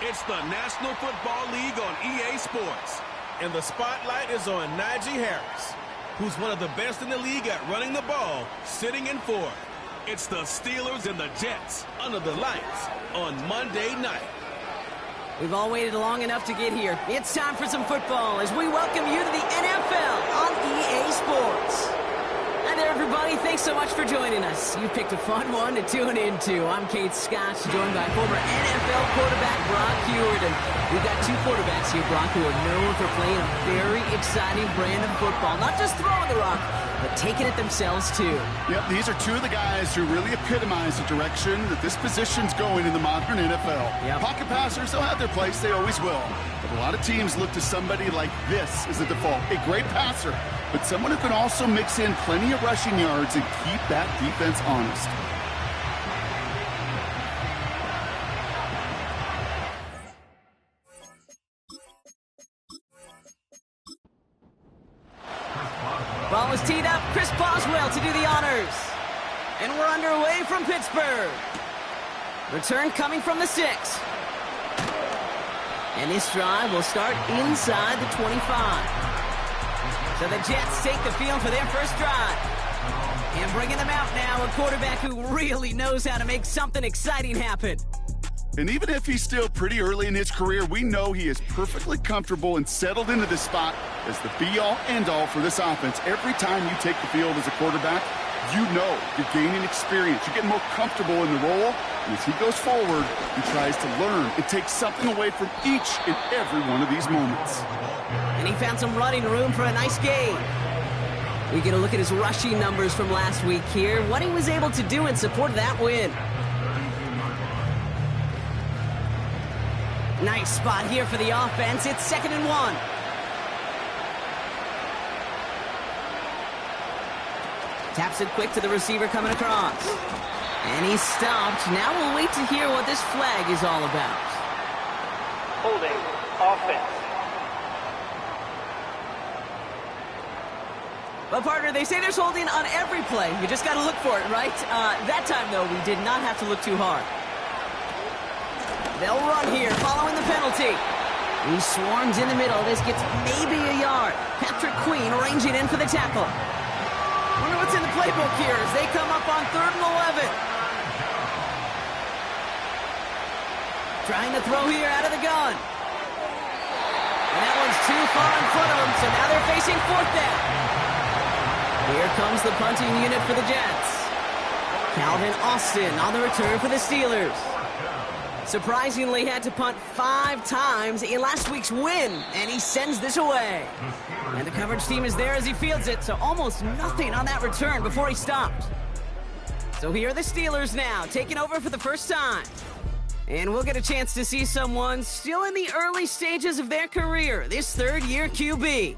It's the National Football League on EA Sports. And the spotlight is on Najee Harris, who's one of the best in the league at running the ball, sitting in fourth. It's the Steelers and the Jets under the lights on Monday night. We've all waited long enough to get here. It's time for some football as we welcome you to the NFL on EA Sports. Hi there, everybody. Thanks so much for joining us. You picked a fun one to tune into. I'm Kate Scott, joined by former NFL quarterback Brock Hewitt. And we've got two quarterbacks here, Brock, who are known for playing a very exciting brand of football. Not just throwing the rock, but taking it themselves, too. Yep, these are two of the guys who really epitomize the direction that this position's going in the modern NFL. Yep. Pocket passers, they'll have their place. They always will. But a lot of teams look to somebody like this as a default. A great passer, but someone who can also mix in plenty of rushing yards and keep that defense honest. Ball is teed up. Chris Boswell to do the honors. And we're underway from Pittsburgh. Return coming from the 6. And this drive will start inside the 25. So the Jets take the field for their first drive. And bringing them out now, a quarterback who really knows how to make something exciting happen. And even if he's still pretty early in his career, we know he is perfectly comfortable and settled into this spot as the be-all, end-all for this offense. Every time you take the field as a quarterback, you know you're gaining experience. You're getting more comfortable in the role. And as he goes forward, he tries to learn and take something away from each and every one of these moments. And he found some running room for a nice gain. We get a look at his rushing numbers from last week here, what he was able to do in support of that win. Nice spot here for the offense. It's 2nd and 1. Taps it quick to the receiver coming across. And he's stopped. Now we'll wait to hear what this flag is all about. Holding offense. Well, partner, they say there's holding on every play. You just got to look for it, right? That time, though, we did not have to look too hard. They'll run here, following the penalty. He swarms in the middle. This gets maybe a yard. Patrick Queen arranging in for the tackle. Wonder what's in the playbook here as they come up on 3rd and 11. Trying to throw here out of the gun. And that one's too far in front of them, so now they're facing 4th down. Here comes the punting unit for the Jets. Calvin Austin on the return for the Steelers. Surprisingly had to punt 5 times in last week's win, and he sends this away. And the coverage team is there as he fields it, so almost nothing on that return before he stopped. So here are the Steelers now, taking over for the first time. And we'll get a chance to see someone still in the early stages of their career, this 3rd-year QB.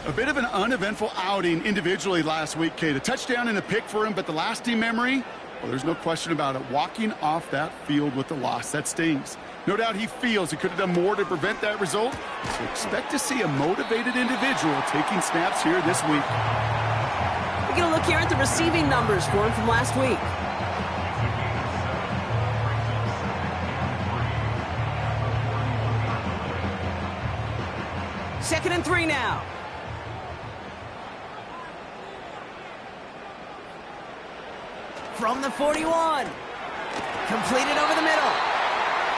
A bit of an uneventful outing individually last week, Kate. A touchdown and a pick for him, but the lasting memory, well, there's no question about it. Walking off that field with the loss, that stings. No doubt he feels he could have done more to prevent that result. So expect to see a motivated individual taking snaps here this week. We're going to look here at the receiving numbers for him from last week. Second and 3 now. From the 41. Completed over the middle.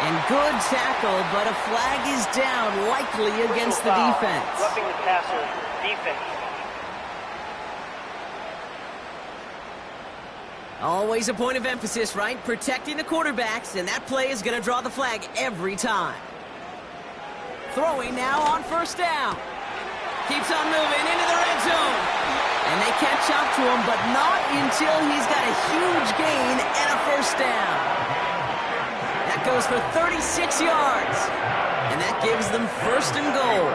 And good tackle, but a flag is down, likely against the defense. Roughing the passer, defense. Always a point of emphasis, right? Protecting the quarterbacks, and that play is going to draw the flag every time. Throwing now on 1st down. Keeps on moving into the red zone. And they catch up to him, but not until he's got a huge gain and a 1st down. That goes for 36 yards. And that gives them 1st and goal.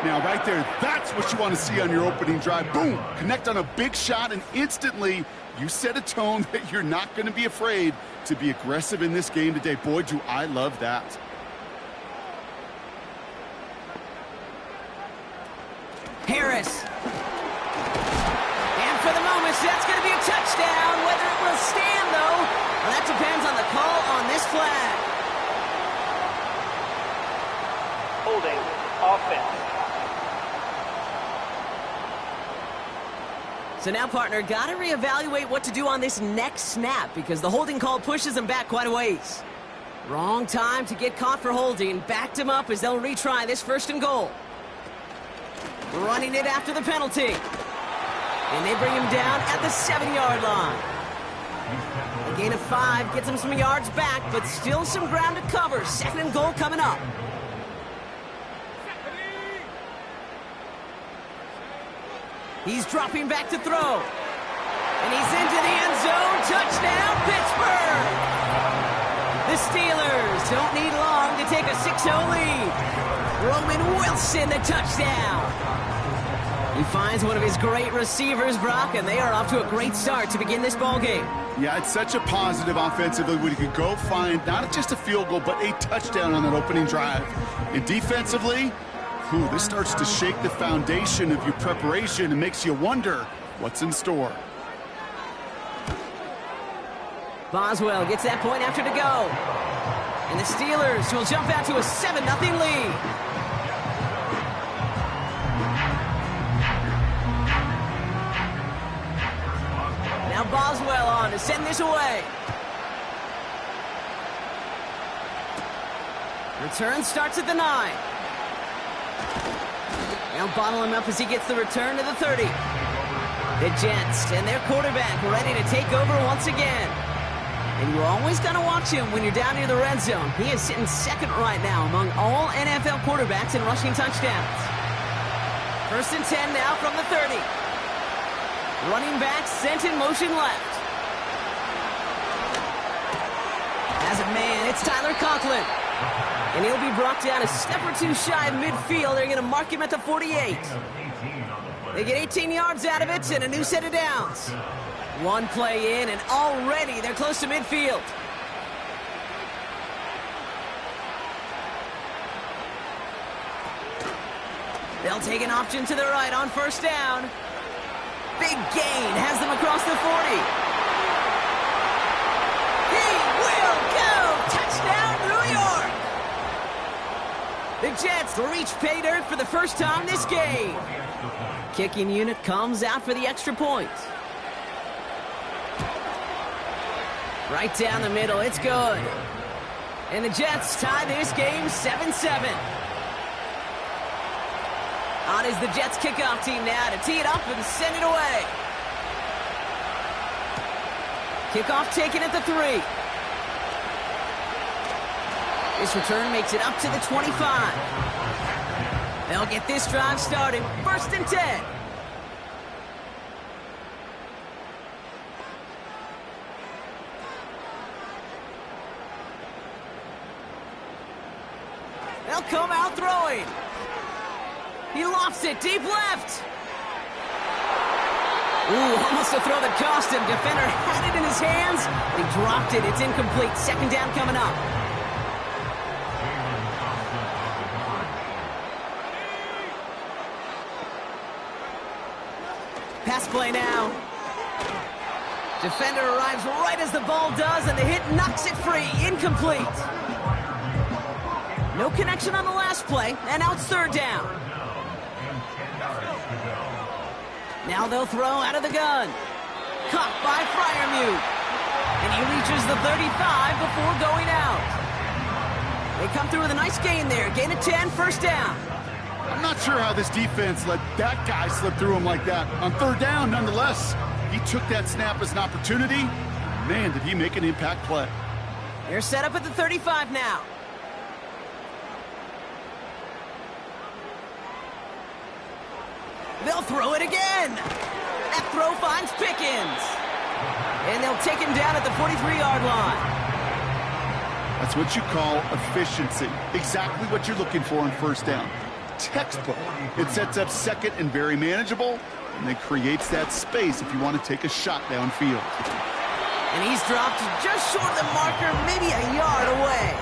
Now, right there, that's what you want to see on your opening drive. Boom! Connect on a big shot, and instantly you set a tone that you're not going to be afraid to be aggressive in this game today. Boy, do I love that. Harris. And for the moment, that's going to be a touchdown. Whether it will stand, though, well, that depends on the call on this flag. offense. So now, partner, got to reevaluate what to do on this next snap because the holding call pushes them back quite a ways. Wrong time to get caught for holding. Backed him up as they'll retry this 1st and goal. Running it after the penalty. And they bring him down at the 7-yard line. A gain of 5 gets him some yards back, but still some ground to cover. 2nd and goal coming up. He's dropping back to throw. And he's into the end zone. Touchdown, Pittsburgh! The Steelers don't need long to take a 6-0 lead. Roman Wilson, the touchdown. He finds one of his great receivers, Brock, and they are off to a great start to begin this ballgame. Yeah, it's such a positive offensively when you could go find not just a field goal, but a touchdown on that opening drive. And defensively, this starts to shake the foundation of your preparation and makes you wonder what's in store. Boswell gets that point after to go. And the Steelers will jump out to a 7-0 lead. Now Boswell on to send this away. Return starts at the 9. Now bottle him up as he gets the return to the 30. The Jets and their quarterback ready to take over once again. And you're always going to watch him when you're down near the red zone. He is sitting 2nd right now among all NFL quarterbacks in rushing touchdowns. 1st and 10 now from the 30. Running back sent in motion left. As a man, it's Tyler Conklin. And he'll be brought down a step or 2 shy of midfield. They're going to mark him at the 48. They get 18 yards out of it and a new set of downs. One play in, and already they're close to midfield. They'll take an option to the right on 1st down. Big gain has them across the 40. He will go! Touchdown, New York! The Jets reach pay dirt for the first time this game. Kicking unit comes out for the extra point. Right down the middle, it's good. And the Jets tie this game 7-7. On is the Jets kickoff team now to tee it up and send it away. Kickoff taken at the 3. This return makes it up to the 25. They'll get this drive started. 1st and 10. They'll come out throwing. He lofts it deep left. Ooh, almost a throw that cost him. Defender had it in his hands. He dropped it. It's incomplete. 2nd down coming up. Pass play now. Defender arrives right as the ball does, and the hit knocks it free. Incomplete. No connection on the last play, and now it's 3rd down. Now they'll throw out of the gun. Caught by Freiermuth. And he reaches the 35 before going out. They come through with a nice gain there. Gain of 10, 1st down. I'm not sure how this defense let that guy slip through him like that. On 3rd down, nonetheless, he took that snap as an opportunity. Man, did he make an impact play. They're set up at the 35 now. They'll throw it again. That throw finds Pickens. And they'll take him down at the 43-yard line. That's what you call efficiency. Exactly what you're looking for on 1st down. Textbook. It sets up 2nd and very manageable, and then creates that space if you want to take a shot downfield. And he's dropped just short of the marker, maybe a yard away.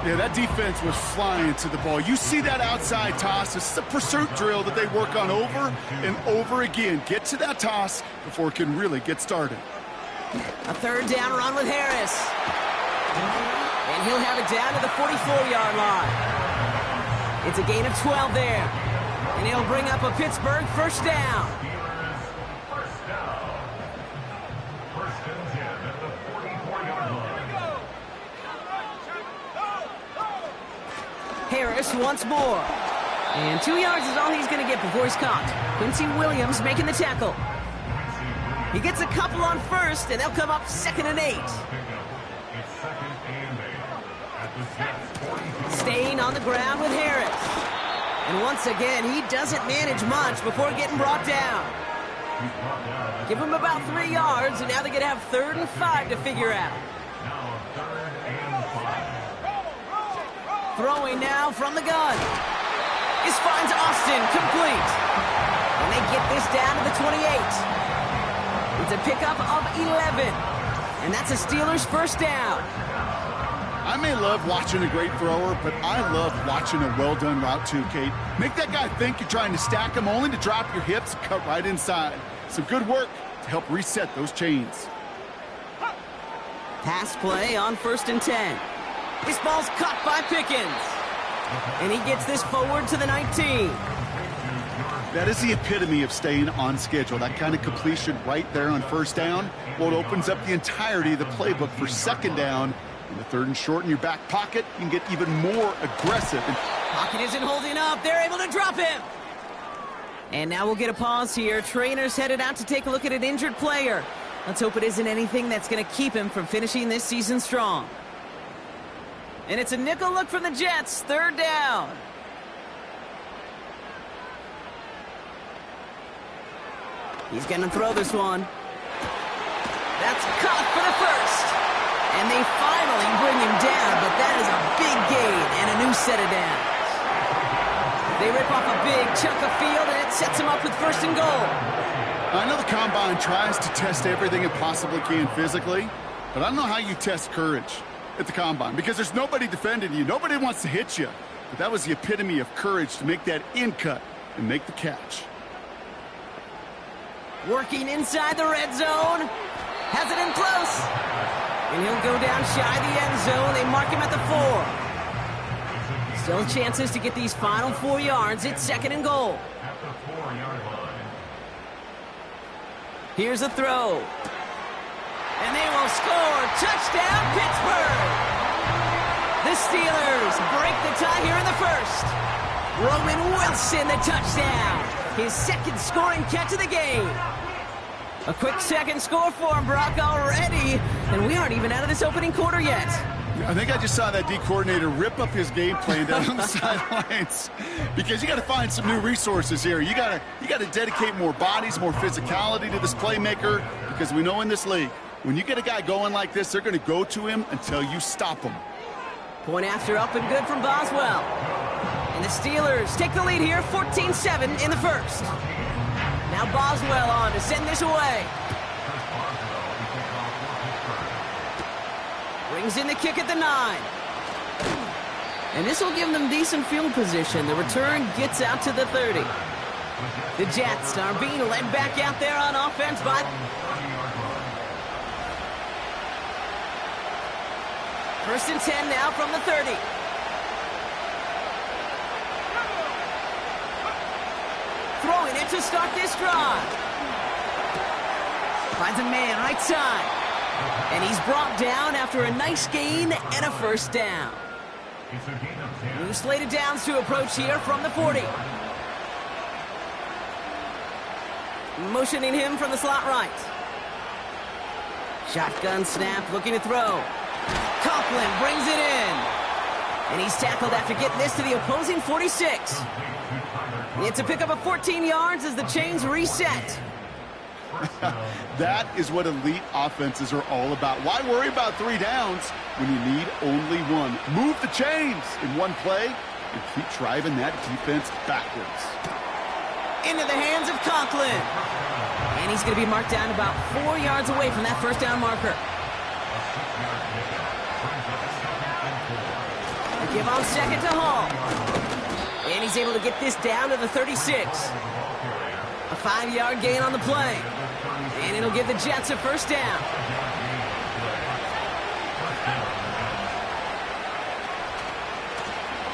Yeah, that defense was flying to the ball. You see that outside toss. This is a pursuit drill that they work on over and over again. Get to that toss before it can really get started. A 3rd down run with Harris. And he'll have it down to the 44-yard line. It's a gain of 12 there. And it'll bring up a Pittsburgh first down. Harris once more. And 2 yards is all he's going to get before he's caught. Quincy Williams making the tackle. He gets a couple on first, and they'll come up 2nd and 8. Staying on the ground with Harris. And once again, he doesn't manage much before getting brought down. Give him about 3 yards, and now they're going to have 3rd and 5 to figure out. Throwing now from the gun. This finds Austin complete. And they get this down to the 28. It's a pickup of 11. And that's a Steelers first down. I may love watching a great thrower, but I love watching a well-done route too, Kate. Make that guy think you're trying to stack him only to drop your hips and cut right inside. Some good work to help reset those chains. Pass play on 1st and 10. This ball's caught by Pickens. And he gets this forward to the 19. That is the epitome of staying on schedule. That kind of completion right there on 1st down. Well, it opens up the entirety of the playbook for 2nd down. In the 3rd and short in your back pocket, you can get even more aggressive. Pocket isn't holding up. They're able to drop him. And now we'll get a pause here. Trainers headed out to take a look at an injured player. Let's hope it isn't anything that's going to keep him from finishing this season strong. And it's a nickel look from the Jets. 3rd down. He's going to throw this one. That's caught for the first. And they finally bring him down, but that is a big gain and a new set of downs. They rip off a big chunk of field, and it sets him up with 1st and goal. I know the Combine tries to test everything it possibly can physically, but I don't know how you test courage at the Combine, because there's nobody defending you. Nobody wants to hit you. But that was the epitome of courage to make that in cut and make the catch. Working inside the red zone. Has it in close. And he'll go down shy of the end zone. They mark him at the 4. Still chances to get these final 4 yards. It's 2nd and goal. Here's a throw. And they will score. Touchdown, Pittsburgh! The Steelers break the tie here in the 1st. Roman Wilson, the touchdown. His 2nd scoring catch of the game. A quick 2nd score for him, Brock, already. And we aren't even out of this opening quarter yet. I think I just saw that D coordinator rip up his game plan down on the sidelines, because you got to find some new resources here. You got to dedicate more bodies, more physicality to this playmaker, because we know in this league, when you get a guy going like this, they're going to go to him until you stop him. Point after up and good from Boswell. And the Steelers take the lead here, 14-7 in the 1st. Now Boswell on to send this away. Brings in the kick at the 9. And this will give them decent field position. The return gets out to the 30. The Jets are being led back out there on offense by... First and 10 now from the 30. Throwing it to start this drive. Finds a man right side. And he's brought down after a nice gain and a 1st down. New slated downs to approach here from the 40. Motioning him from the slot right. Shotgun snap, looking to throw. Conklin brings it in. And he's tackled after getting this to the opposing 46. It's a pickup of 14 yards as the chains reset. That is what elite offenses are all about. Why worry about 3 downs when you need only 1? Move the chains in one play and keep driving that defense backwards. Into the hands of Conklin. And he's going to be marked down about 4 yards away from that 1st down marker. Give on 2nd to Hall. And he's able to get this down to the 36. A 5-yard gain on the play. And it'll give the Jets a 1st down.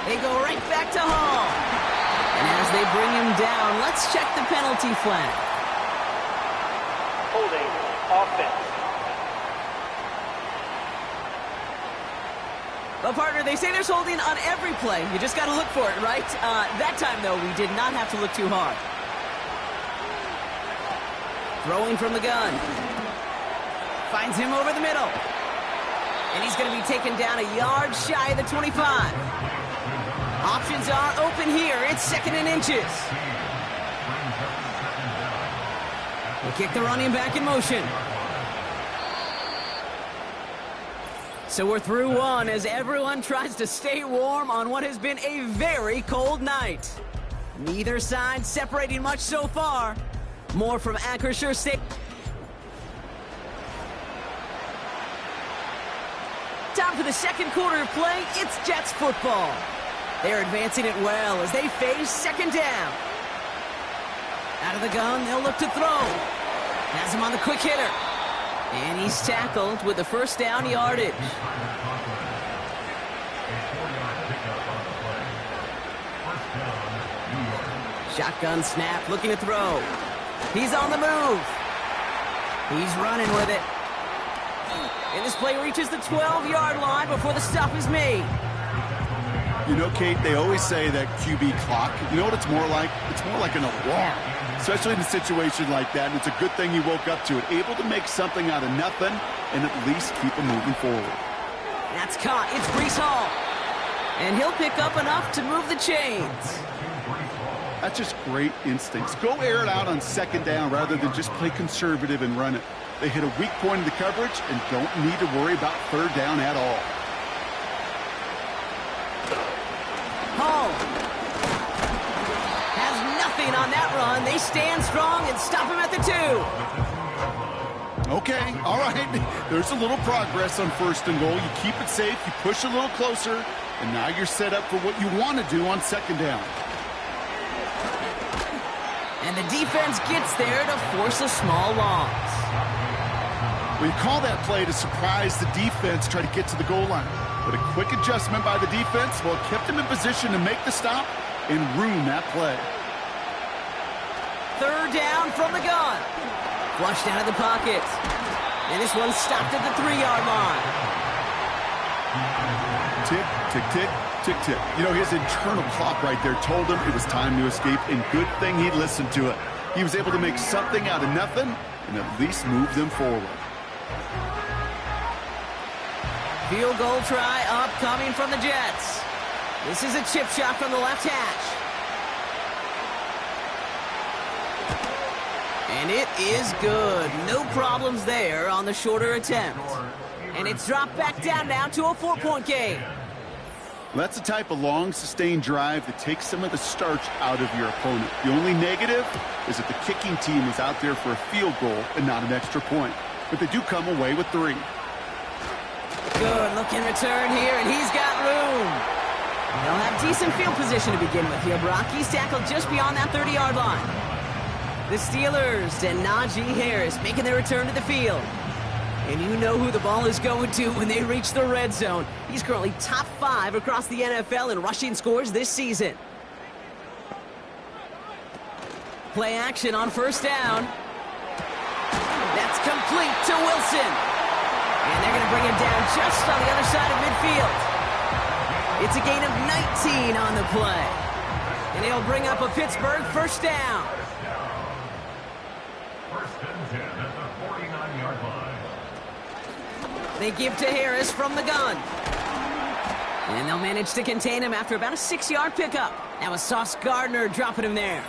They go right back to Hall. And as they bring him down, let's check the penalty flag. Holding offense. Well, partner, they say there's holding on every play. You just got to look for it, right? That time, though, we did not have to look too hard. Throwing from the gun. Finds him over the middle. And he's going to be taken down a yard shy of the 25. Options are open here. It's 2nd and inches. They kick the running back in motion. So we're through one as everyone tries to stay warm on what has been a very cold night. Neither side separating much so far. More from Acrisure State. Time for the second quarter of play. It's Jets football. They're advancing it well as they face 2nd down. Out of the gun, they'll look to throw. Has him on the quick hitter. And he's tackled with the 1st down yardage. Shotgun snap, looking to throw. He's on the move. He's running with it. And this play reaches the 12-yard line before the stop is made. You know, Kate, they always say that QB clock. You know what it's more like? It's more like an alarm, especially in a situation like that. And it's a good thing you woke up to it, able to make something out of nothing and at least keep them moving forward. That's caught. It's Breece Hall. And he'll pick up enough to move the chains. That's just great instincts. Go air it out on 2nd down rather than just play conservative and run it. They hit a weak point in the coverage and don't need to worry about 3rd down at all. Hall has nothing on that run. They stand strong and stop him at the 2. Okay, all right. There's a little progress on 1st and goal. You keep it safe, you push a little closer, and now you're set up for what you want to do on 2nd down. And the defense gets there to force a small loss. Well, you call that play to surprise the defense, try to get to the goal line. But a quick adjustment by the defense, well, it kept him in position to make the stop and ruin that play. 3rd down from the gun. Flushed out of the pocket. And this one's stopped at the 3-yard line. Tick, tick, tick, tick, tick. You know, his internal clock right there told him it was time to escape, and good thing he listened to it. He was able to make something out of nothing and at least move them forward. Field goal try upcoming from the Jets. This is a chip shot from the left hash. And it is good. No problems there on the shorter attempt. And it's dropped back down now to a 4-point game. That's the type of long, sustained drive that takes some of the starch out of your opponent. The only negative is that the kicking team is out there for a field goal and not an extra point. But they do come away with 3. Good looking return here, and he's got room. They'll have decent field position to begin with here, Brock. He's tackled just beyond that 30-yard line. The Steelers and Najee Harris making their return to the field. And you know who the ball is going to when they reach the red zone. He's currently top 5 across the NFL in rushing scores this season. Play action on 1st down. That's complete to Wilson. And they're going to bring him down just on the other side of midfield. It's a gain of 19 on the play. And it'll bring up a Pittsburgh 1st down. 1st and 10 at the 49-yard line. They give to Harris from the gun. And they'll manage to contain him after about a 6-yard pickup. That was Sauce Gardner dropping him there.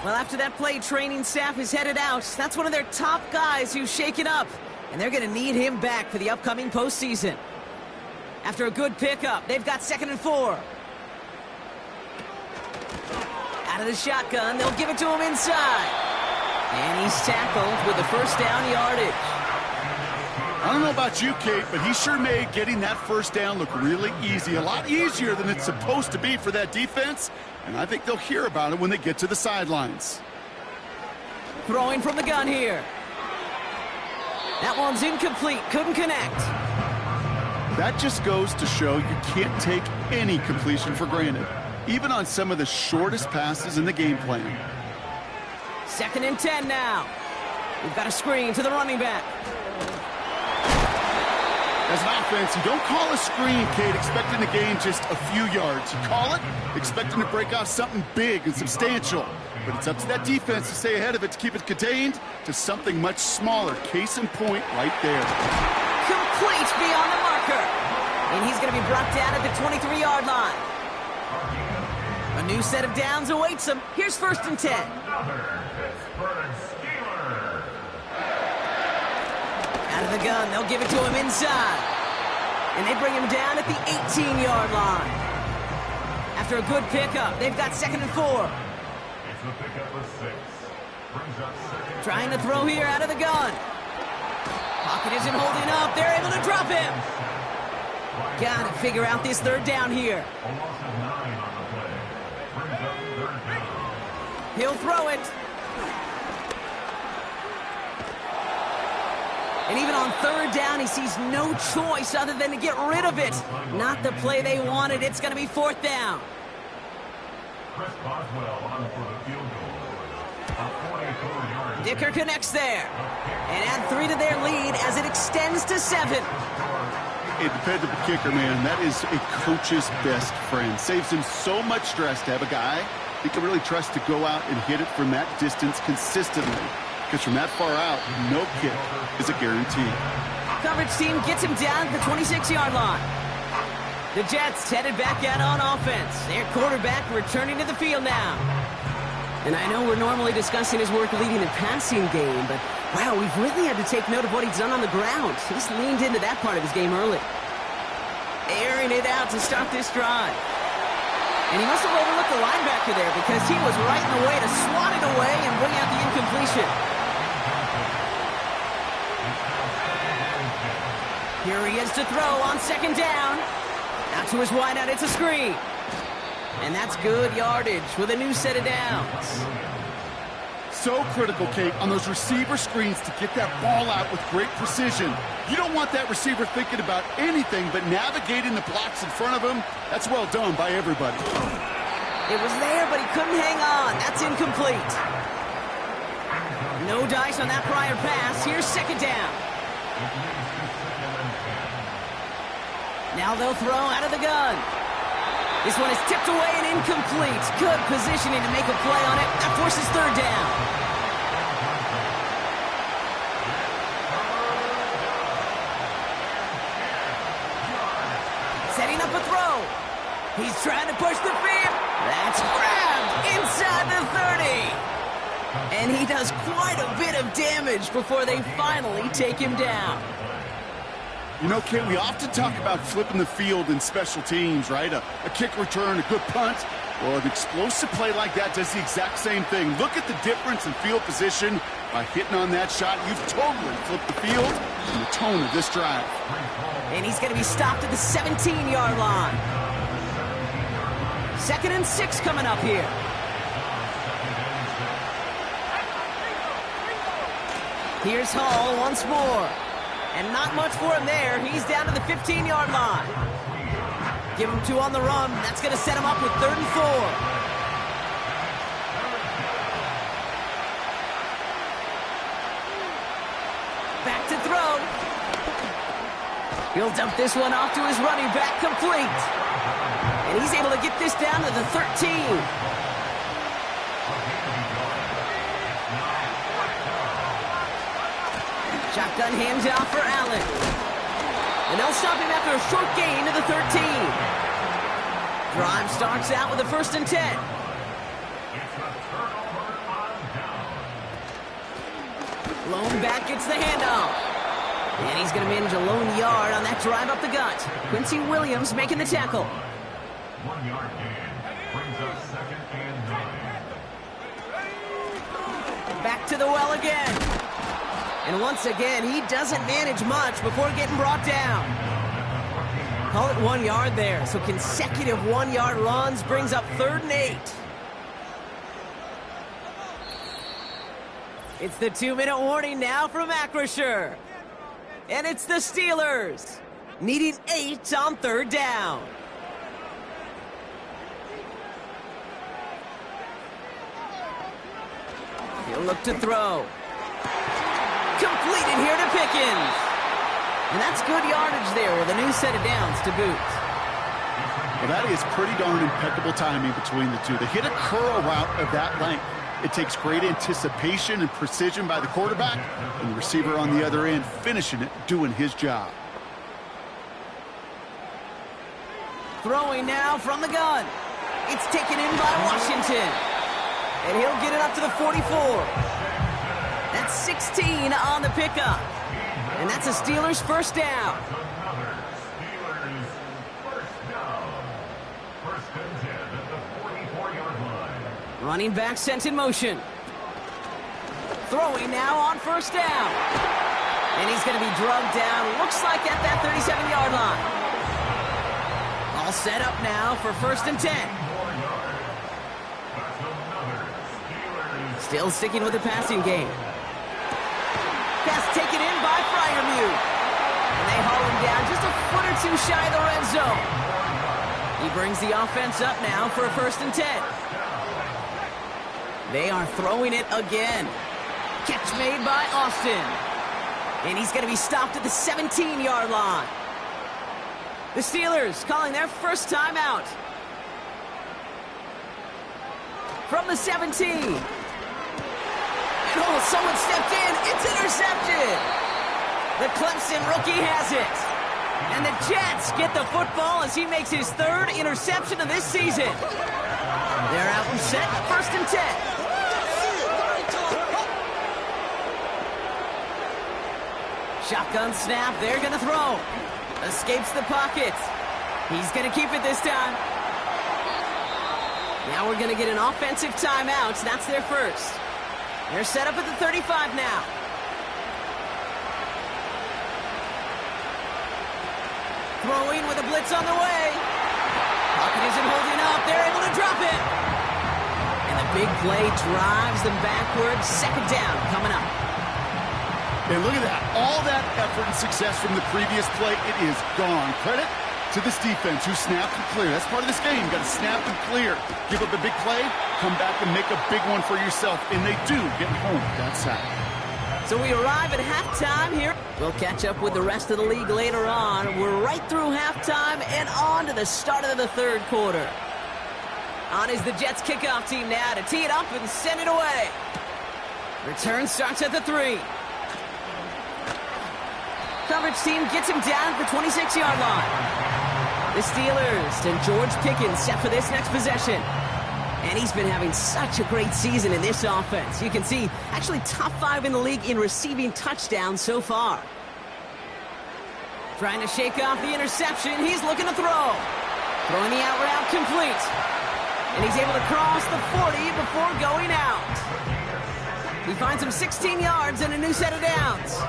Well, after that play, training staff is headed out. That's one of their top guys who's shaken up. And they're going to need him back for the upcoming postseason. After a good pickup, they've got 2nd and 4. Out of the shotgun, they'll give it to him inside. And he's tackled with the 1st down yardage. I don't know about you, Kate, but he sure made getting that 1st down look really easy. A lot easier than it's supposed to be for that defense. And I think they'll hear about it when they get to the sidelines. Throwing from the gun here. That one's incomplete. Couldn't connect. That just goes to show you can't take any completion for granted, even on some of the shortest passes in the game plan. 2nd and 10 now. We've got a screen to the running back. As an offense, you don't call a screen, Kate, expecting to gain just a few yards. You call it expecting to break off something big and substantial. But it's up to that defense to stay ahead of it, to keep it contained to something much smaller. Case in point right there. Complete beyond the marker. And he's going to be brought down at the 23-yard line. A new set of downs awaits him. Here's 1st and 10. Out of the gun, they'll give it to him inside. And they bring him down at the 18-yard line. After a good pickup, they've got 2nd and 4. Trying to throw here out of the gun. Pocket isn't holding up. They're able to drop him. Got to figure out this 3rd down here. He'll throw it. And even on 3rd down, he sees no choice other than to get rid of it. Not the play they wanted. It's going to be 4th down. Dicker connects there. And add 3 to their lead as it extends to 7. A dependable kicker, man. That is a coach's best friend. Saves him so much stress to have a guy he can really trust to go out and hit it from that distance consistently. Because from that far out, no kick is a guarantee. Coverage team gets him down at the 26-yard line. The Jets headed back out on offense. Their quarterback returning to the field now. And I know we're normally discussing his work leading the passing game, but wow, we've really had to take note of what he's done on the ground. He's leaned into that part of his game early. Airing it out to start this drive. And he must have overlooked the linebacker there because he was right in the way to swat it away and bring out the incompletion. Here he is to throw on 2nd down. Out to his wideout, it's a screen. And that's good yardage with a new set of downs. So critical, Kate, on those receiver screens to get that ball out with great precision. You don't want that receiver thinking about anything but navigating the blocks in front of him. That's well done by everybody. It was there, but he couldn't hang on. That's incomplete. No dice on that prior pass. Here's 2nd down. Now they'll throw out of the gun. This one is tipped away and incomplete. Good positioning to make a play on it. That forces 3rd down. Setting up a throw. He's trying to push the field. That's grabbed inside the 30. And he does quite a bit of damage before they finally take him down. You know, Kate, we often talk about flipping the field in special teams, right? A kick return, a good punt. Well, an explosive play like that does the exact same thing. Look at the difference in field position. By hitting on that shot, you've totally flipped the field and the tone of this drive. And he's going to be stopped at the 17-yard line. 2nd and 6 coming up here. Here's Hall once more. And not much for him there. He's down to the 15-yard line. Give him 2 on the run. That's going to set him up with 3rd and 4. Back to throw. He'll dump this one off to his running back, complete. And he's able to get this down to the 13. Shotgun handoff for Allen. And they'll stop him after a short gain to the 13. Drive starts out with a 1st and 10. Lone back gets the handoff. And he's going to manage a lone yard on that drive up the gut. Quincy Williams making the tackle. 1 yard gain brings up 2nd and 9. Back to the well again. And once again, he doesn't manage much before getting brought down. Call it 1 yard there. So consecutive 1-yard runs brings up 3rd and 8. It's the 2-minute warning now from Acrisure. And it's the Steelers. needing 8 on 3rd down. He'll look to throw. Completed here to Pickens. And that's good yardage there with a new set of downs to boot. Well, that is pretty darn impeccable timing between the two. They hit a curl route of that length. It takes great anticipation and precision by the quarterback, and the receiver on the other end finishing it, doing his job. Throwing now from the gun. It's taken in by Washington. And he'll get it up to the 44. That's 16 on the pickup. And that's a Steelers first down. Another Steelers first down. First and 10 at the 44-yard line. Running back sent in motion. Throwing now on first down. And he's going to be drugged down, looks like at that 37-yard line. All set up now for first and 10. Still sticking with the passing game. Pass taken in by Freiermuth. And they haul him down just a foot or two shy of the red zone. He brings the offense up now for a first and 10. They are throwing it again. Catch made by Austin. And he's going to be stopped at the 17-yard line. The Steelers calling their first timeout. From the 17. Oh, someone stepped in. It's intercepted. The Clemson rookie has it. And the Jets get the football as he makes his 3rd interception of this season. They're out and set, first and 10. Shotgun snap, they're going to throw. Escapes the pocket. He's going to keep it this time. Now we're going to get an offensive timeout. That's their first. They're set up at the 35 now. Throwing with a blitz on the way. Pocket isn't holding up. They're able to drop it. And the big play drives them backwards. Second down coming up. And look at that. All that effort and success from the previous play, it is gone. Credit to this defense who snapped and cleared. That's part of this game. You got to snap and clear. Give up a big play, come back and make a big one for yourself. And they do get home that sack. So we arrive at halftime here. We'll catch up with the rest of the league later on. We're right through halftime and on to the start of the 3rd quarter. On is the Jets kickoff team now to tee it up and send it away. Return starts at the 3. Coverage team gets him down at the 26-yard line. The Steelers and George Pickens set for this next possession. And he's been having such a great season in this offense. You can see, actually top 5 in the league in receiving touchdowns so far. Trying to shake off the interception. He's looking to throw. Throwing the out route complete. And he's able to cross the 40 before going out. He finds him 16 yards and a new set of downs.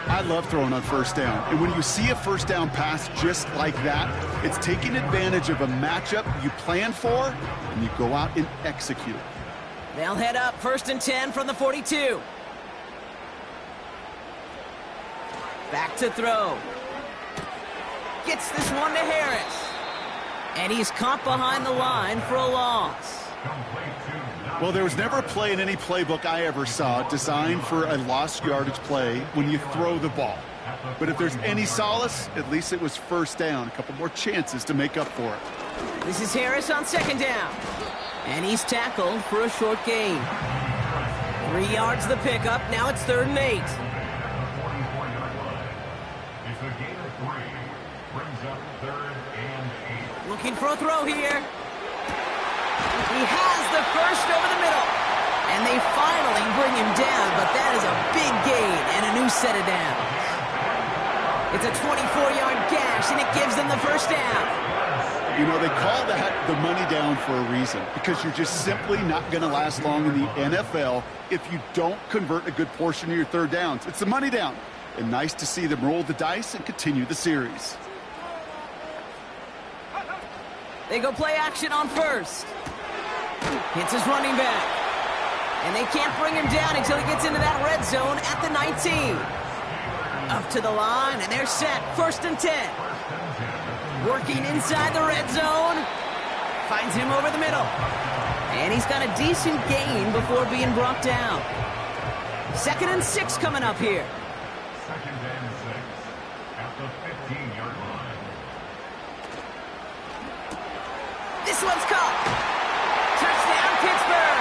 I love throwing on first down. And when you see a first down pass just like that, it's taking advantage of a matchup you plan for, and you go out and execute. They'll head up first and 10 from the 42. Back to throw. Gets this one to Harris. And he's caught behind the line for a loss. Well, there was never a play in any playbook I ever saw designed for a lost yardage play when you throw the ball. But if there's any solace, at least it was first down. A couple more chances to make up for it. This is Harris on second down. And he's tackled for a short gain. 3 yards the pickup. Now it's 3rd and 8. Looking for a throw here. He has the first over the middle. And they finally bring him down, but that is a big gain and a new set of downs. It's a 24-yard gash, and it gives them the first down. You know, they call that the money down for a reason, because you're just simply not going to last long in the NFL if you don't convert a good portion of your 3rd downs. It's the money down. And nice to see them roll the dice and continue the series. They go play action on first. Hits his running back. And they can't bring him down until he gets into that red zone at the 19. Up to the line, and they're set. 1st and 10. Working inside the red zone. Finds him over the middle. And he's got a decent gain before being brought down. 2nd and 6 coming up here. 2nd and 6 at the 15-yard line. This one's caught. Touchdown, Pittsburgh.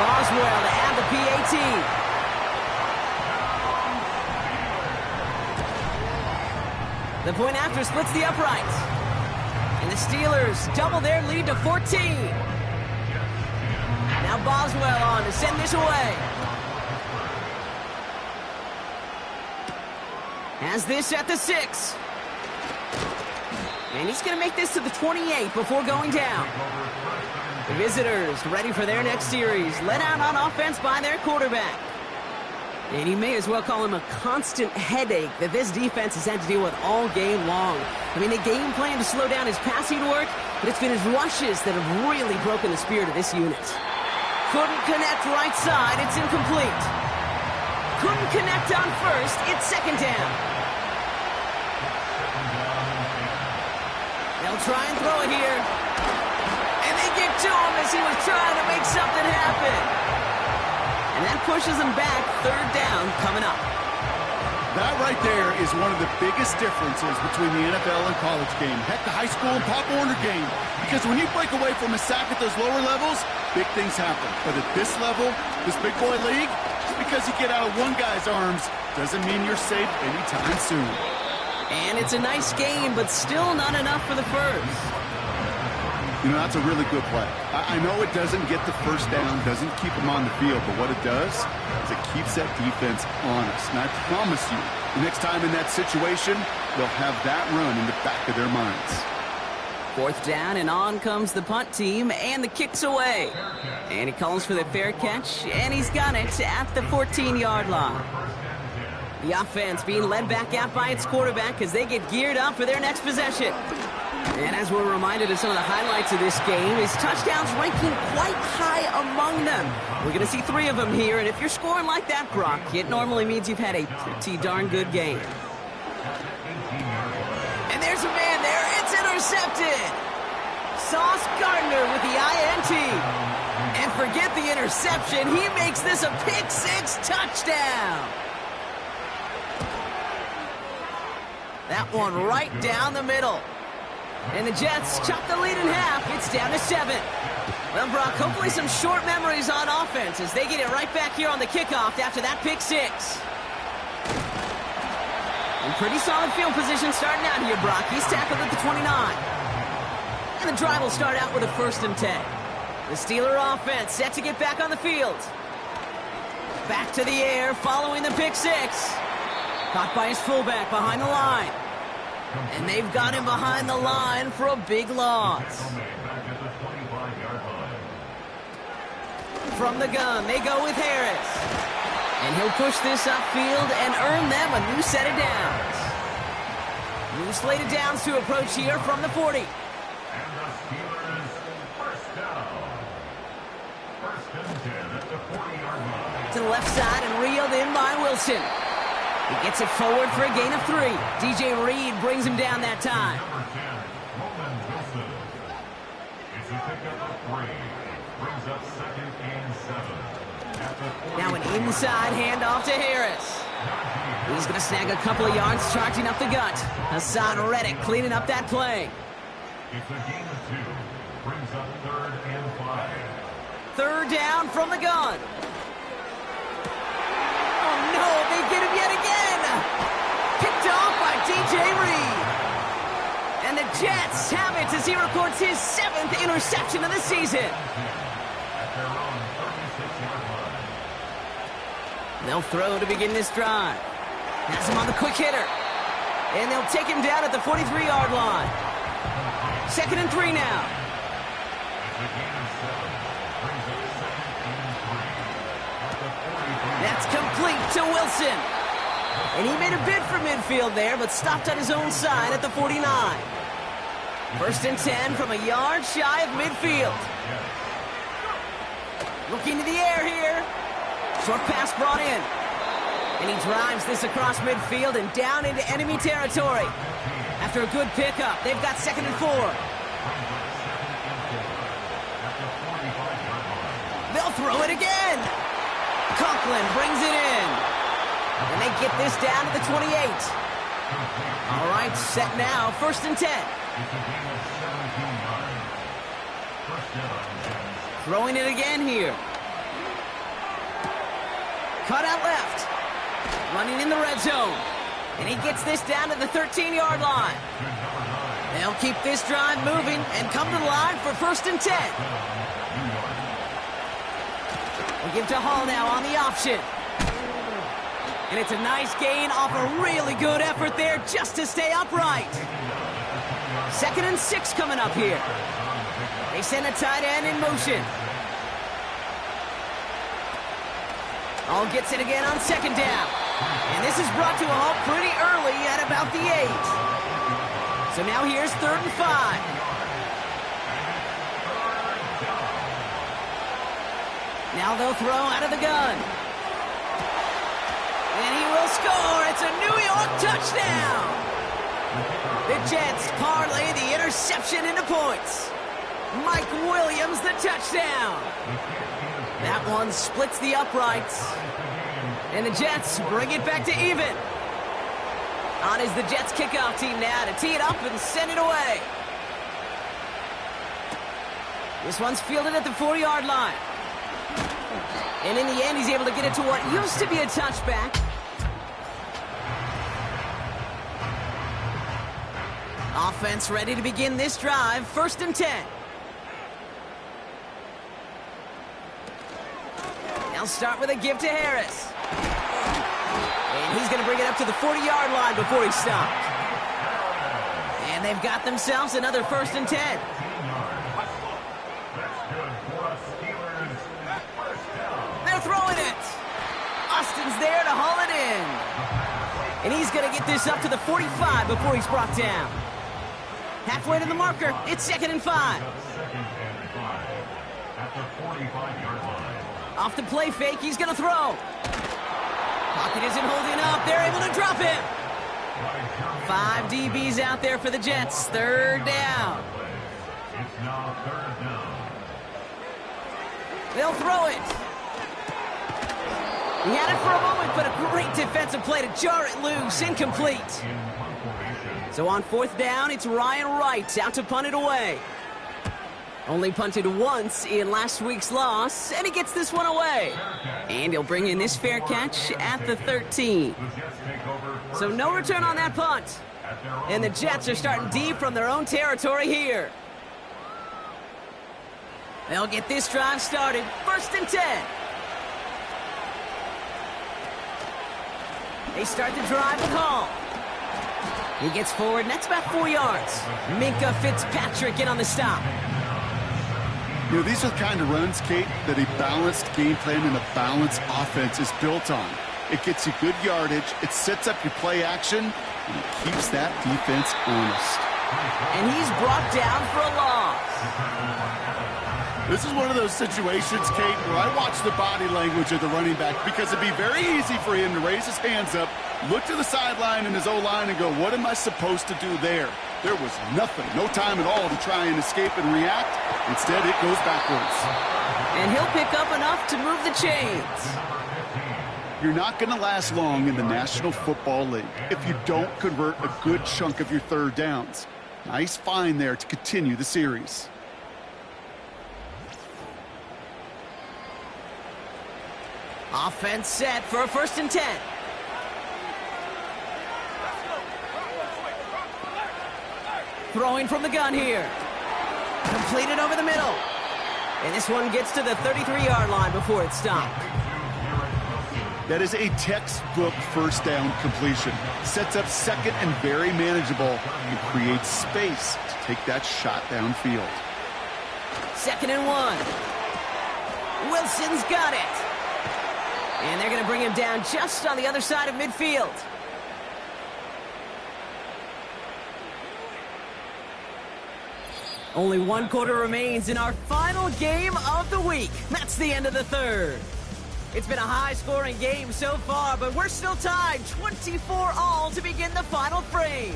Boswell to add the PAT. The point after splits the uprights. And the Steelers double their lead to 14. Now Boswell on to send this away. Has this at the 6. And he's going to make this to the 28 before going down. The visitors ready for their next series. Let out on offense by their quarterback. And you may as well call him a constant headache that this defense has had to deal with all game long. I mean, the game plan to slow down his passing work, but it's been his rushes that have really broken the spirit of this unit. Couldn't connect right side. It's incomplete. Couldn't connect on 1st. It's 2nd down. They'll try and throw it here. And they get to him as he was trying to make something happen. And that pushes him back. 3rd down coming up. That right there is one of the biggest differences between the NFL and college game. Heck, the high school and Pop Warner game. Because when you break away from a sack at those lower levels, big things happen. But at this level, this big boy league, just because you get out of one guy's arms doesn't mean you're safe anytime soon. And it's a nice game, but still not enough for the first. You know, that's a really good play. I know it doesn't get the 1st down, doesn't keep them on the field, but what it does is it keeps that defense honest. And I promise you, the next time in that situation, they'll have that run in the back of their minds. 4th down, and on comes the punt team, and the kick's away. And he calls for the fair catch, and he's got it at the 14-yard line. The offense being led back out by its quarterback as they get geared up for their next possession. And as we're reminded of some of the highlights of this game, his touchdowns ranking quite high among them. We're going to see 3 of them here, and if you're scoring like that, Brock, it normally means you've had a pretty darn good game. And there's a man there. It's intercepted. Sauce Gardner with the INT. And forget the interception. He makes this a pick-6 touchdown. That one right down the middle. And the Jets chop the lead in half. It's down to 7. Well, Brock, hopefully some short memories on offense as they get it right back here on the kickoff after that pick-6. And pretty solid field position starting out here, Brock. He's tackled at the 29. And the drive will start out with a 1st and 10. The Steeler offense set to get back on the field. Back to the air following the pick-6. Caught by his fullback behind the line. And they've got him behind the line for a big loss. From the gun, they go with Harris. And he'll push this upfield and earn them a new set of downs. New slate of downs to approach here from the 40. And the Steelers' 1st down. 1st and 10 at the 40-yard line. To the left side and reeled in by Wilson. He gets it forward for a gain of 3. DJ Reed brings him down that time. Number 10, Roman Wilson. It's a pickup of 3. Brings up 2nd and 7. At the 40. Now an inside handoff to Harris. He's going to snag a couple of yards charging up the gut. Hassan Reddick cleaning up that play. It's a gain of 2. Brings up 3rd and 5. 3rd down from the gun. Oh no, they get him yet again. Picked off by DJ Reed. And the Jets have it as he records his 7th interception of the season. At their own 36-yard line. They'll throw to begin this drive. Has him on the quick hitter. And they'll take him down at the 43-yard line. 2nd and 3 now. It's a gain of 7. Brings up 2nd and 3. At the 43. That's complete to Wilson. And he made a bid for midfield there, but stopped on his own side at the 49. 1st and 10 from a yard shy of midfield. Looking to the air here. Short pass brought in. And he drives this across midfield and down into enemy territory. After a good pickup, they've got 2nd and 4. They'll throw it again. Conklin brings it in. And they get this down to the 28. All right, set now, 1st and 10. Throwing it again here. Cut out left. Running in the red zone. And he gets this down to the 13-yard line. They'll keep this drive moving and come to the line for 1st and 10. We'll give to Hall now on the option. And it's a nice gain off a really good effort there just to stay upright. 2nd and 6 coming up here. They send a tight end in motion. Hall gets it again on 2nd down. And this is brought to a halt pretty early at about the 8. So now here's 3rd and 5. Now they'll throw out of the gun. And he will score. It's a New York touchdown. The Jets parlay the interception into points. Mike Williams, the touchdown. That one splits the uprights. And the Jets bring it back to even. On is the Jets kickoff team now to tee it up and send it away. This one's fielded at the 4-yard line. And in the end, he's able to get it to what used to be a touchback. Offense ready to begin this drive. 1st and 10. They'll start with a give to Harris. And he's going to bring it up to the 40-yard line before he stopped. And they've got themselves another 1st and 10. They're throwing it. Austin's there to haul it in. And he's going to get this up to the 45 before he's brought down. Halfway to the marker, it's 2nd and 5. Off the play fake, he's going to throw. Pocket isn't holding up. They're able to drop him. 5 DBs out there for the Jets. 3rd down. It's now 3rd down. They'll throw it. He had it for a moment, but a great defensive play to jar it loose. Incomplete. So on 4th down, it's Ryan Wright out to punt it away. Only punted once in last week's loss, and he gets this one away. And he'll bring in this fair catch at the 13. So no return on that punt. And the Jets are starting deep from their own territory here. They'll get this drive started. 1st and 10. They start the drive with Hall. He gets forward, and that's about 4 yards. Minka Fitzpatrick in on the stop. You know, these are the kind of runs, Kate, that a balanced game plan and a balanced offense is built on. It gets you good yardage, it sets up your play action, and it keeps that defense honest. And he's brought down for a loss. This is one of those situations, Kate, where I watch the body language of the running back because it'd be very easy for him to raise his hands up, look to the sideline and his O-line and go, what am I supposed to do there? There was nothing, no time at all to try and escape and react. Instead, it goes backwards. And he'll pick up enough to move the chains. You're not going to last long in the National Football League if you don't convert a good chunk of your 3rd downs. Nice find there to continue the series. Offense set for a 1st and 10. Throwing from the gun here. Completed over the middle. And this one gets to the 33-yard line before it's stopped. That is a textbook 1st down completion. Sets up 2nd and very manageable and creates space to take that shot downfield. 2nd and 1. Wilson's got it. And they're going to bring him down just on the other side of midfield. Only 1 quarter remains in our final game of the week. That's the end of the 3rd. It's been a high-scoring game so far, but we're still tied 24-all to begin the final frame.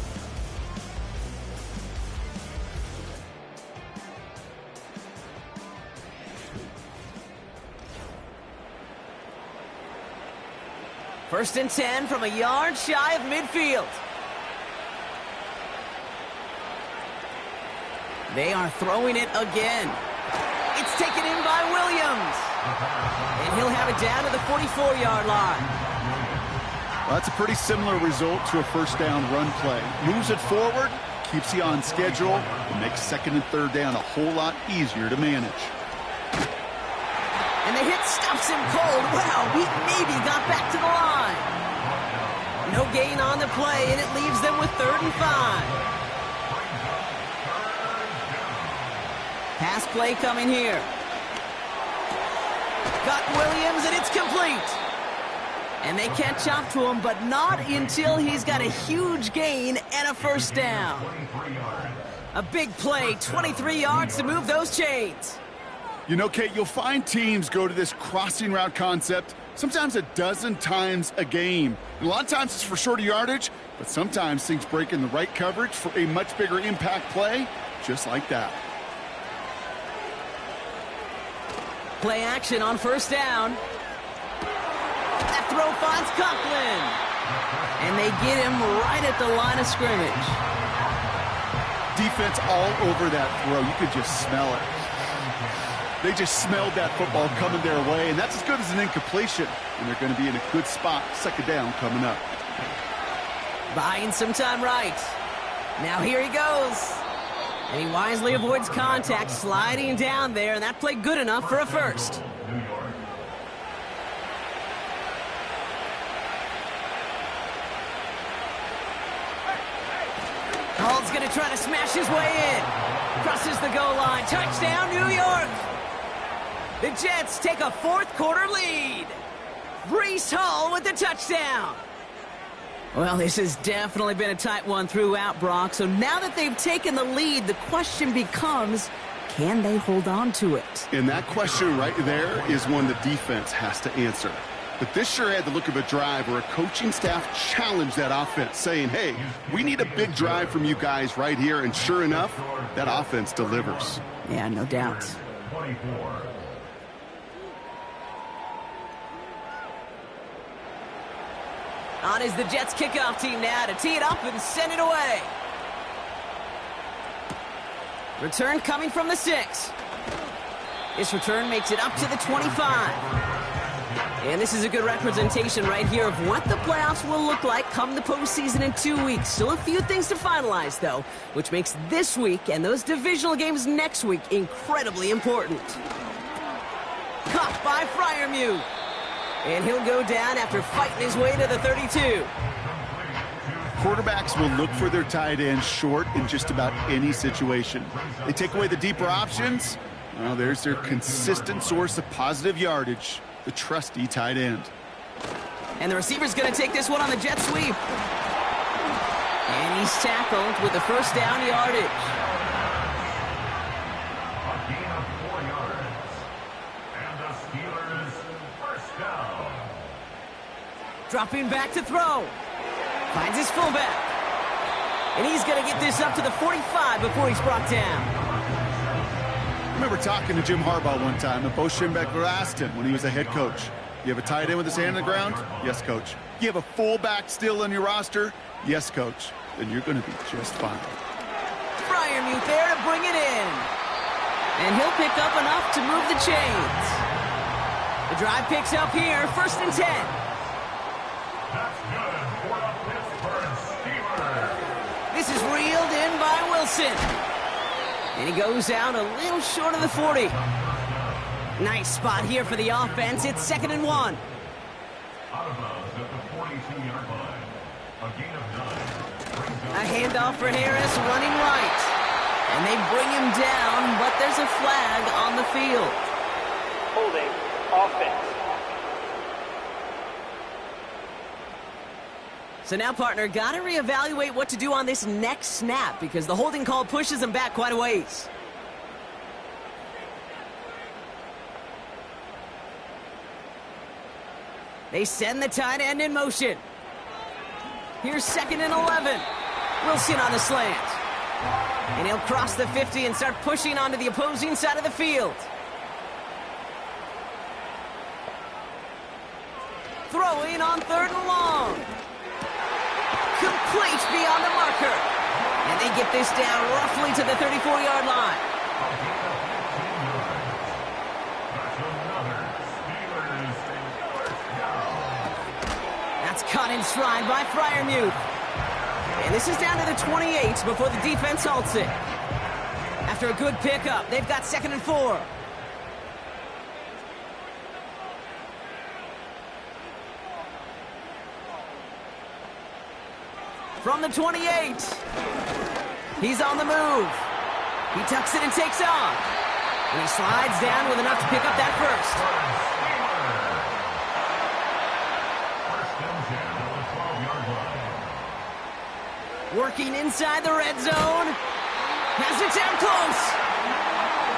First and 10 from a yard shy of midfield. They are throwing it again. It's taken in by Williams. And he'll have it down to the 44-yard line. Well, that's a pretty similar result to a first down run play. Moves it forward, keeps you on schedule, and makes second and third down a whole lot easier to manage. And the hit stops him cold. Wow, he maybe got back to the line. No gain on the play, and it leaves them with 3rd and 5. Pass play coming here. Got Williams, and it's complete. And they catch up to him, but not until he's got a huge gain and a first down. A big play, 23 yards to move those chains. You know, Kate, you'll find teams go to this crossing route concept sometimes a dozen times a game. And a lot of times it's for shorter yardage, but sometimes things break in the right coverage for a much bigger impact play, just like that. Play action on first down. That throw finds Conklin. And they get him right at the line of scrimmage. Defense all over that throw. You could just smell it. They just smelled that football coming their way, and that's as good as an incompletion. And they're going to be in a good spot. Second down coming up. Buying some time right. Now here he goes. And he wisely avoids contact, sliding down there, and that played good enough for a first. Hall's going to try to smash his way in. Crosses the goal line. Touchdown, New York. The Jets take a fourth-quarter lead. Breece Hall with the touchdown. Well, this has definitely been a tight one throughout, Brock. So now that they've taken the lead, the question becomes, can they hold on to it? And that question right there is one the defense has to answer. But this sure had the look of a drive where a coaching staff challenged that offense, saying, hey, we need a big drive from you guys right here. And sure enough, that offense delivers. Yeah, no doubt. 24. On is the Jets kickoff team now to tee it up and send it away. Return coming from the 6. This return makes it up to the 25. And this is a good representation right here of what the playoffs will look like come the postseason in 2 weeks. Still a few things to finalize, though, which makes this week and those divisional games next week incredibly important. Caught by Freiermuth. And he'll go down after fighting his way to the 32. Quarterbacks will look for their tight end short in just about any situation. They take away the deeper options. Well, there's their consistent source of positive yardage, the trusty tight end. And the receiver's going to take this one on the jet sweep. And he's tackled with the first down yardage. Dropping back to throw. Finds his fullback. And he's going to get this up to the 45 before he's brought down. I remember talking to Jim Harbaugh one time, and Bo Schembechler asked him when he was a head coach, you have a tight end with his hand on the ground? Yes, coach. You have a fullback still on your roster? Yes, coach. Then you're going to be just fine. Freiermuth there to bring it in. And he'll pick up enough to move the chains. The drive picks up here, 1st and 10. That's good for the Pittsburgh Steelers. This is reeled in by Wilson. And he goes out a little short of the 40. Nice spot here for the offense. It's 2nd and 1. Out of bounds at the 42-yard line. A gain of 9. A handoff for Harris running right. And they bring him down, but there's a flag on the field. Holding offense. So now, partner, got to reevaluate what to do on this next snap because the holding call pushes him back quite a ways. They send the tight end in motion. Here's 2nd and 11. Wilson on the slant. And he'll cross the 50 and start pushing onto the opposing side of the field. Throwing on 3rd and long. Complete beyond the marker. And they get this down roughly to the 34-yard line. That's caught in stride by Freiermuth. And this is down to the 28 before the defense halts it. After a good pickup, they've got 2nd and 4. From the 28. He's on the move. He tucks it and takes off. And he slides down with enough to pick up that first. Working inside the red zone. Has it down close.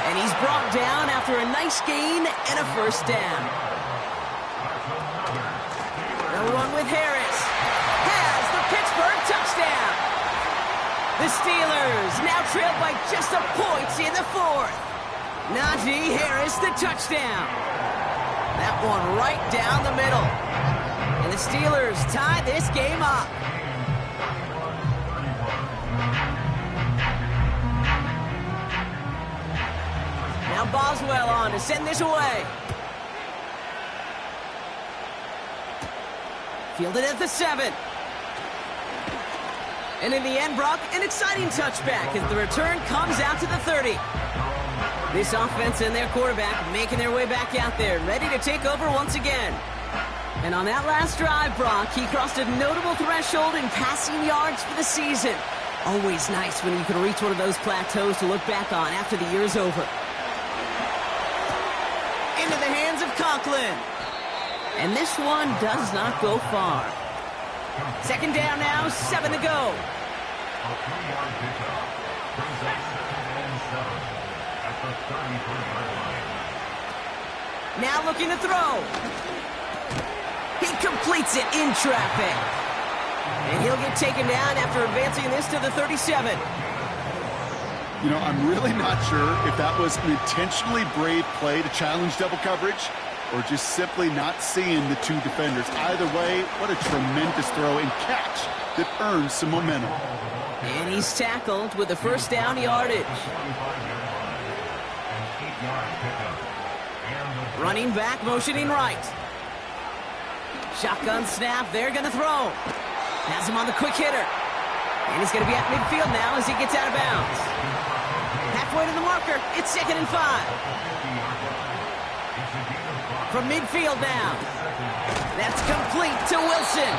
And he's brought down after a nice gain and a first down. They'll run with Harris. Has the Pittsburgh touchdown. The Steelers now trailed by just a point in the 4th. Najee Harris, the touchdown. That one right down the middle. And the Steelers tie this game up. Now Boswell on to send this away. Fielded at the 7. And in the end, Brock, an exciting touchback as the return comes out to the 30. This offense and their quarterback making their way back out there, ready to take over once again. And on that last drive, Brock, he crossed a notable threshold in passing yards for the season. Always nice when you can reach one of those plateaus to look back on after the year's over. Into the hands of Conklin. And this one does not go far. 2nd down now, 7 to go. A 3-yard pickup brings up 2nd and 7 at the 33-yard line. Now looking to throw. He completes it in traffic. And he'll get taken down after advancing this to the 37. You know, I'm really not sure if that was an intentionally brave play to challenge double coverage or just simply not seeing the two defenders. Either way, what a tremendous throw and catch that earns some momentum. And he's tackled with the first down yardage. Running back, motioning right. Shotgun snap, they're going to throw. Has him on the quick hitter. And he's going to be at midfield now as he gets out of bounds. Halfway to the marker, it's 2nd and 5. From midfield now. That's complete to Wilson.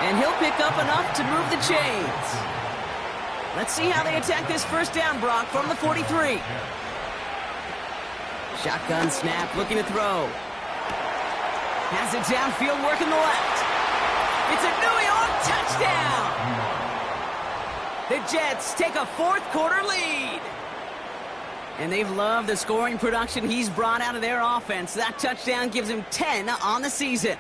And he'll pick up enough to move the chains. Let's see how they attack this first down, Brock, from the 43. Shotgun snap, looking to throw. Has it downfield, working the left. It's a New York touchdown! The Jets take a 4th quarter lead. And they've loved the scoring production he's brought out of their offense. That touchdown gives him 10 on the season.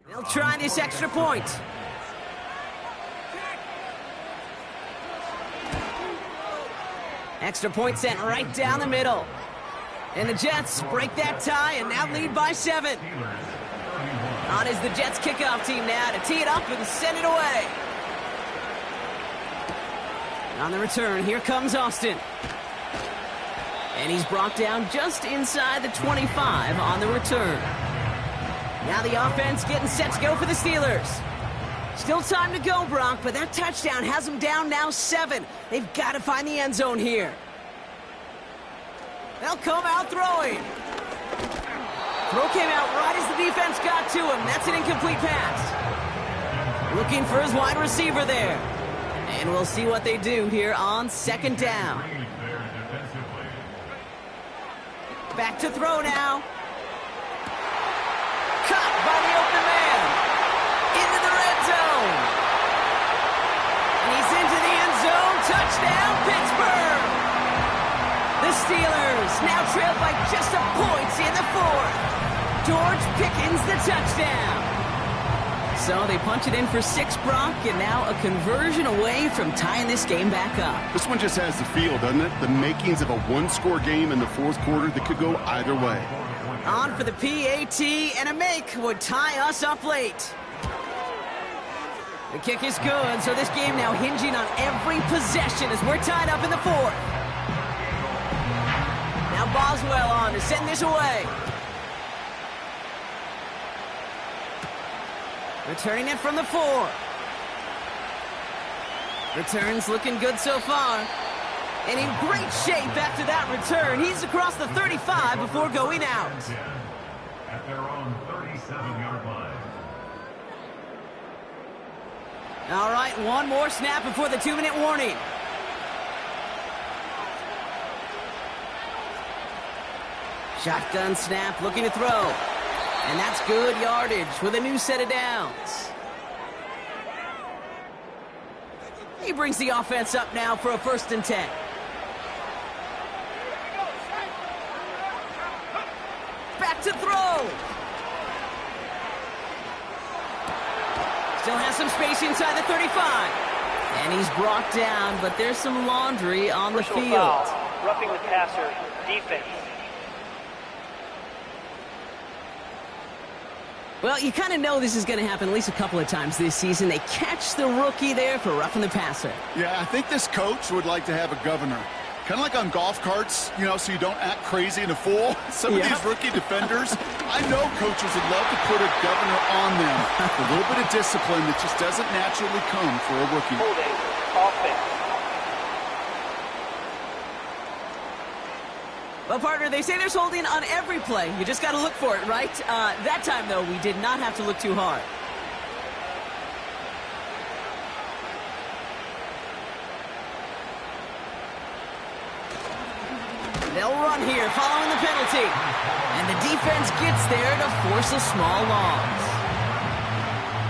They'll try this extra point. Extra point sent right down the middle. And the Jets break that tie and now lead by 7. On is the Jets kickoff team now to tee it up and send it away. On the return, here comes Austin. And he's brought down just inside the 25 on the return. Now the offense getting set to go for the Steelers. Still time to go, Brock, but that touchdown has them down now 7. They've got to find the end zone here. They'll come out throwing. Throw came out right as the defense got to him. That's an incomplete pass. Looking for his wide receiver there. And we'll see what they do here on 2nd down. Back to throw now. Caught by the open man. Into the red zone. And he's into the end zone. Touchdown, Pittsburgh. The Steelers now trail by just a point in the 4th. George Pickens the touchdown. So they punch it in for 6, Brock, and now a conversion away from tying this game back up. This one just has the feel, doesn't it? The makings of a one-score game in the 4th quarter that could go either way. On for the PAT, and a make would tie us up late. The kick is good, so this game now hinging on every possession as we're tied up in the 4th. Now Boswell on to send this away. Returning it from the 4. Return's looking good so far. And in great shape after that return. He's across the 35 before going out. At their own 37-yard line. All right, one more snap before the 2-minute warning. Shotgun snap, looking to throw. And that's good yardage with a new set of downs. He brings the offense up now for a 1st and 10. Back to throw. Still has some space inside the 35. And he's brought down, but there's some laundry on the Personal field. foul, roughing the passer, defense. Well, you kind of know this is going to happen at least a couple of times this season. They catch the rookie there for roughing the passer. Yeah, I think this coach would like to have a governor. Kind of like on golf carts, you know, so you don't act crazy and a fool. Some of these rookie defenders, I know coaches would love to put a governor on them. A little bit of discipline that just doesn't naturally come for a rookie. Holding, offense. Well, partner, they say there's holding on every play. You just got to look for it, right? That time, though, we did not have to look too hard. They'll run here following the penalty. And the defense gets there to force a small loss.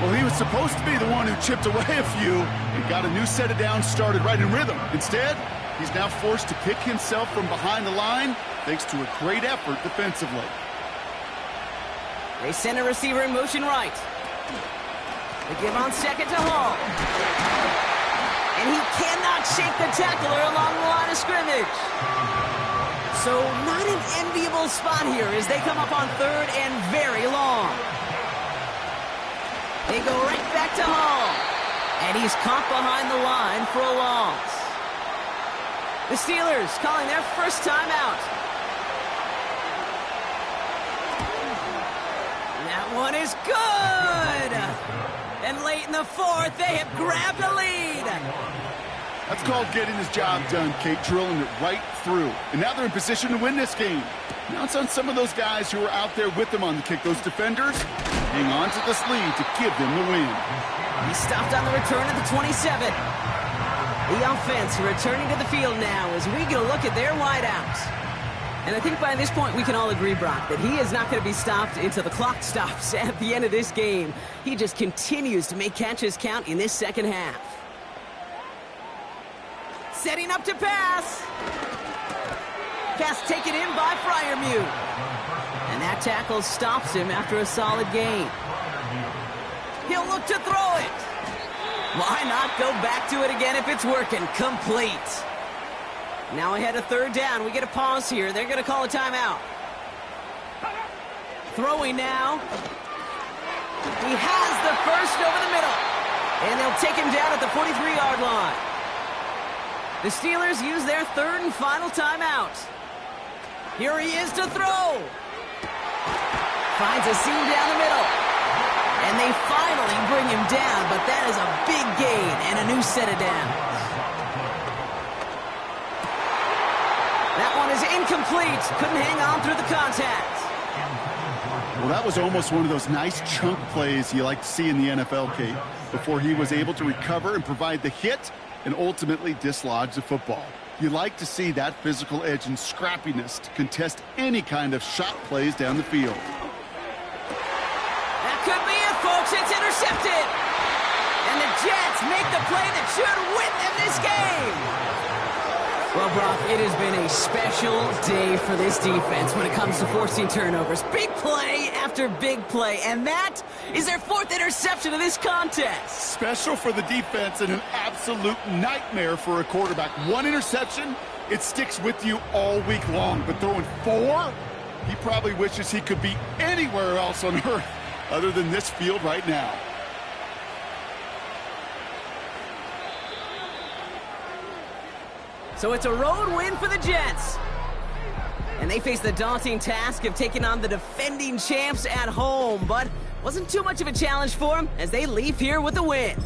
Well, he was supposed to be the one who chipped away a few and got a new set of downs started right in rhythm. Instead, he's now forced to pick himself from behind the line thanks to a great effort defensively. They send a receiver in motion right. They give on 2nd to Hall. And he cannot shake the tackler along the line of scrimmage. So not an enviable spot here as they come up on 3rd and very long. They go right back to Hall. And he's caught behind the line for a loss. The Steelers calling their first timeout. That one is good. And late in the 4th, they have grabbed a lead. That's called getting his job done, Kate, drilling it right through. And now they're in position to win this game. Now it's on some of those guys who are out there with them on the kick. Those defenders hang on to this lead to give them the win. He stopped on the return at the 27. The offense returning to the field now as we get a look at their wideouts. And I think by this point we can all agree, Brock, that he is not going to be stopped until the clock stops at the end of this game. He just continues to make catches count in this 2nd half. Setting up to pass. Pass taken in by Freiermuth. And that tackle stops him after a solid gain. He'll look to throw it. Why not go back to it again if it's working? Complete. Now ahead of 3rd down. We get a pause here. They're going to call a timeout. Throwing now. He has the first over the middle. And they'll take him down at the 43-yard line. The Steelers use their 3rd and final timeout. Here he is to throw. Finds a seam down the middle. And they finally bring him down, but that is a big gain and a new set of downs. That one is incomplete. Couldn't hang on through the contact. Well, that was almost one of those nice chunk plays you like to see in the NFL, Kate, before he was able to recover and provide the hit and ultimately dislodge the football. You like to see that physical edge and scrappiness to contest any kind of shot plays down the field. That could be it, folks. It's intercepted. And the Jets make the play that should win them this game. Well, Brock, it has been a special day for this defense when it comes to forcing turnovers. Big play after big play, and that is their 4th interception of this contest. Special for the defense and an absolute nightmare for a quarterback. 1 interception, it sticks with you all week long. But throwing 4, he probably wishes he could be anywhere else on earth other than this field right now. So it's a road win for the Jets. And they face the daunting task of taking on the defending champs at home. But wasn't too much of a challenge for them as they leave here with a win.